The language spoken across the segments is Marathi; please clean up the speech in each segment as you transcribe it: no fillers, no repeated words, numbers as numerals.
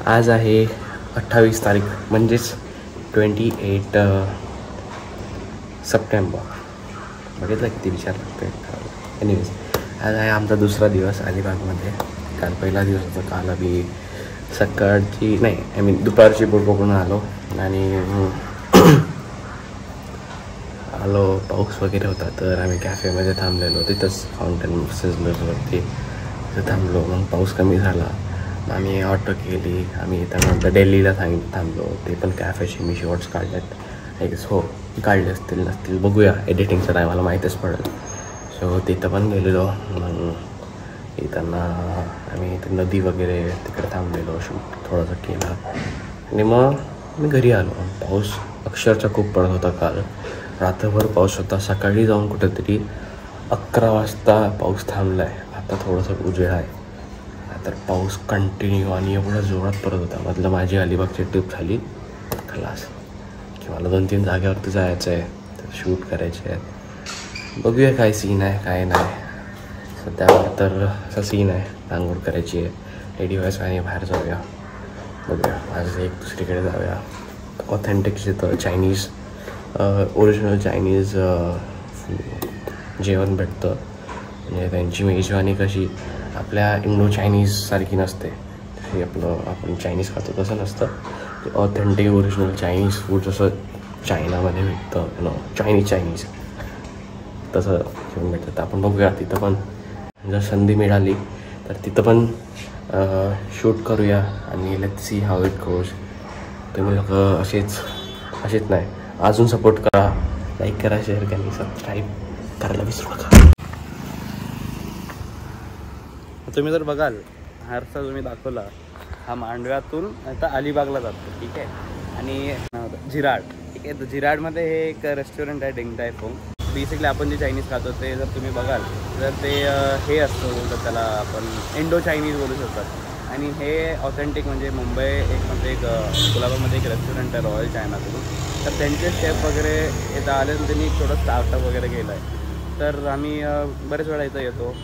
आज आहे 28 तारीख म्हणजेच 28 सप्टेंबर. बघितलं किती विचार लागते. एनिवेज आज आहे आमचा दुसरा दिवस अलिबागमध्ये. काल पहिला दिवस होता. काल आम्ही सकाळची नाही दुपारची बोट पकडून आलो आणि पाऊस वगैरे होता तर आम्ही कॅफेमध्ये थांबलेलो. तिथंच फाउंटेन सिझलर्सवरती तिथं थांबलो. मग पाऊस कमी झाला. आम्ही ऑटो केली. आम्ही त्यानंतर दिल्लीला थांबलो. ते पण कॅफेचे मी शॉर्ट्स काढलेत. आय गेस हो काढले असतील नसतील बघूया. एडिटिंगच्या टायमाला माहीतच पडेल. सो तिथं पण गेलेलो. मग येताना आम्ही ते नदी वगैरे तिकडे थांबलेलो. शूट थोडंसं केला आणि मग मी घरी आलो. पाऊस अक्षरशः खूप पडत होता. काल रात्रभर पाऊस होता. सकाळी जाऊन कुठेतरी 11 वाजता पाऊस थांबला आहे. आता थोडंसं उजेड आहे. तर पाऊस कंटिन्यू आणि एवढा जोरात पडत होता. मतलब माझी अलिबागची ट्रिप झाली खलास की मला 2-3 जागेवरती जायचं आहे. तर शूट करायचे आहेत. बघूया काय सीन आहे काय नाही. सध्यावर तर असा सीन आहे. आंघोळ करायची आहे. रेडी व्हायचं आणि बाहेर जाऊया. बघूया आज एक दुसरीकडे जाऊया. ऑथेंटिक जिथं चायनीज ओरिजिनल चायनीज जेवण भेटतं. म्हणजे त्यांची मेजवानी कशी आपल्या इंडो चायनीजसारखी नसते. जशी आपण चायनीज खातो तसं नसतं. ते ऑथेंटिक ओरिजिनल चायनीज फूड जसं चायनामध्ये भेटतं चायनीज तसं जेवण भेटतं. आपण बघूया तिथं पण जर संधी मिळाली तर तिथं पण शूट करूया आणि let's see how it goes. तुम्ही लोक असेच नाही अजून सपोर्ट करा. लाईक करा, शेअर करा, सबस्क्राईब करायला विसरू नका. तुम्ही जर बघाल हा रस्ता तुम्ही दाखवला हा मांडव्यातून आता अलिबागला जातो. ठीक आहे. आणि जिराड ठीक आहे. तर जिराडमध्ये हे एक रेस्टॉरंट आहे डिंग डाय फोंग. बेसिकली आपण जे चायनीज खातो ते जर तुम्ही बघाल तर ते हे असतं बोलतात त्याला आपण इंडो चायनीज बोलू शकतात. आणि हे ऑथेंटिक म्हणजे मुंबई एक कोल्हापूरमध्ये एक रेस्टॉरंट आहे रॉयल चायनाकडून. तर त्यांचे शेफ वगैरे इथं आले आणि त्यांनी थोडं स्टार्टअप वगैरे केलं आहे. तर आम्ही बरेच वेळा इथं येतो.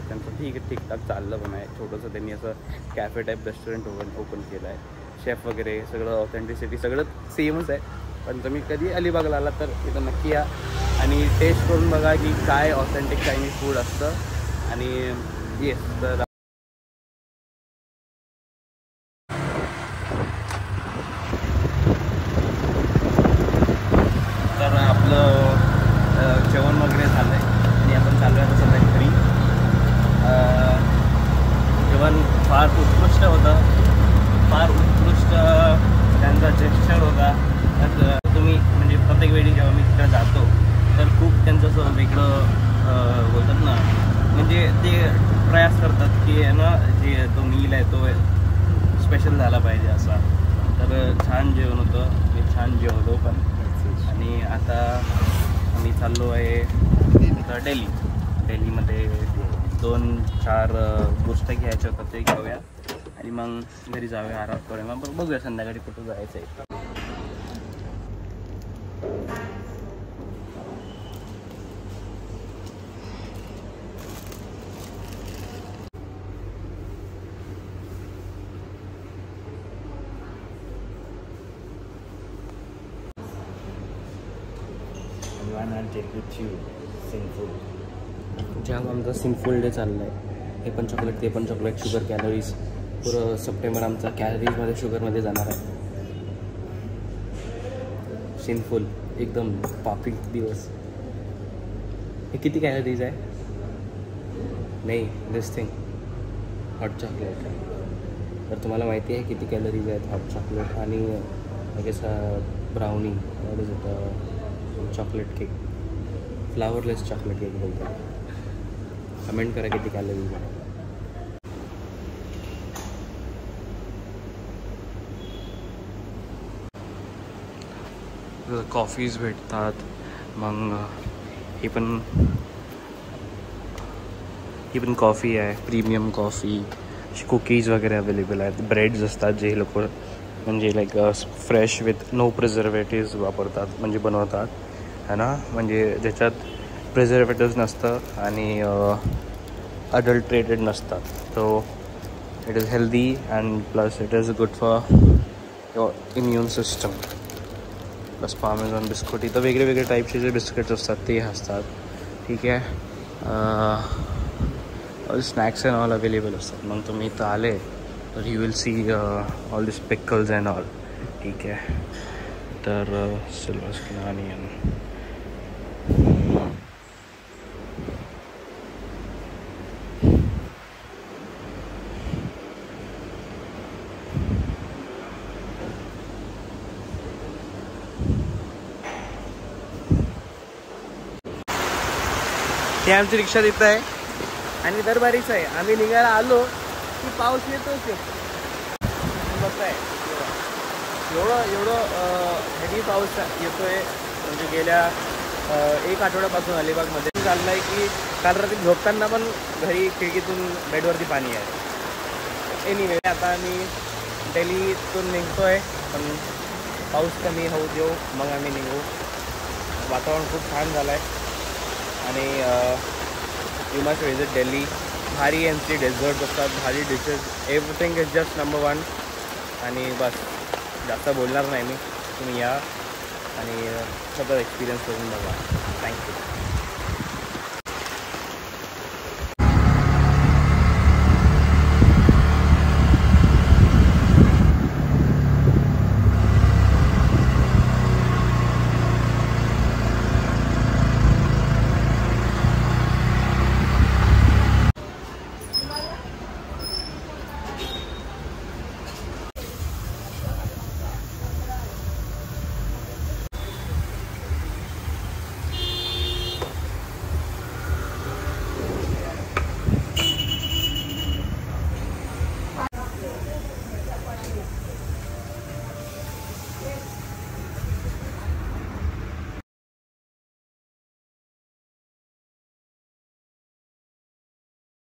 त्यांचं ठीकठाक चाललं पण आहे. छोटंसं त्यांनी असं कॅफे टाईप रेस्टॉरंट ओपन केलं आहे. शेफ वगैरे सगळं ऑथेंटिसिटी सगळं सेमच आहे. पण तुम्ही कधी अलिबागला आला तर इथं नक्की या आणि टेस्ट करून बघा की काय ऑथेंटिक चायनीज फूड असतं. आणि येस तर आपलं जेवण वगैरे झालं आहे आणि आपण चालू आहे सध्या घरी. जेवण फार उत्कृष्ट होतं. फार उत्कृष्ट त्यांचा जेस्चर होता. तर तुम्ही म्हणजे प्रत्येक वेळी जेव्हा मी तिकडे जातो तर खूप त्यांचं असं वेगळं बोलतात ना म्हणजे ते प्रयास करतात की ना जे तो मील आहे तो स्पेशल झाला पाहिजे असा. तर छान जेवण होतं. मी छान जेवलो पण. आणि आता आम्ही चाललो आहे दिल्लीमध्ये 2-4 गोष्ट घ्यायच्या होत्या ते घेऊया आणि मग घरी जाऊया आराम करूया. मग बघूया संध्याकाळी कुठं जायचं आहे. जेव्हा आमचा सिनफुल डे चालला आहे. हे पण चॉकलेट ते पण चॉकलेट. शुगर कॅलरीज पुरं सप्टेंबर आमचा कॅलरीजमध्ये शुगरमध्ये जाणार आहे. सिनफुल एकदम पापी दिवस. हे किती कॅलरीज आहे नाही दिस थिंग हॉट चॉकलेट. तर तुम्हाला माहिती आहे किती कॅलरीज आहेत हॉट चॉकलेट आणि brownie chocolate cake flowerless chocolate cake बोलतात. कमेंट करा किती कॅलरीज आहे. कॉफीज भेटतात. मग ही पण कॉफी आहे. Premium coffee. कुकीज वगैरे अवेलेबल आहेत. ब्रेड्स असतात जे लोक म्हणजे लाईक फ्रेश विथ नो प्रिझर्वेटिव्ज वापरतात म्हणजे बनवतात है ना. म्हणजे ज्याच्यात प्रिझर्वेटिव्ज नसतं आणि अडल्ट्रेटेड नसतात. तो it is healthy and plus it is good for your immune system. Plus parmesan biscuit. इथं वेगळे वेगळे टाईपचे जे बिस्किट्स असतात ते असतात. ठीक आहे. स्नॅक्स अँड ऑल अवेलेबल असतात. मग तुम्ही इथं आले तर you will see all this pickles and all. ठीक आहे. तर सिल्वर स्किन ऑनियन. ही आमची रिक्षा तिथं आहे आणि दरबारीच आहे. आम्ही निघायला आलो की पाऊस येतोच येतो. कसं आहे एवढं हेवी पाऊस येतोय. म्हणजे गेल्या 1 आठवड्यापासून अलिबागमध्ये चाललं आहे की काल रात्री झोपताना पण घरी खिडकीतून बेडवरती पाणी आहे. एनिवे आता आम्ही दिल्लीतून निघतो आहे. पण पाऊस कमी होऊ देऊ मग आम्ही निघू. वातावरण खूप छान झालं आहे आणि यू मस्ट विजिट दिल्ली. भारी यांची डेझर्ट असतात, भारी dishes, everything is just number 1. आणि बस जास्त बोलणार नाही मी. तुम्ही या आणि स्वतः एक्सपिरियन्स करून बघा. थँक्यू.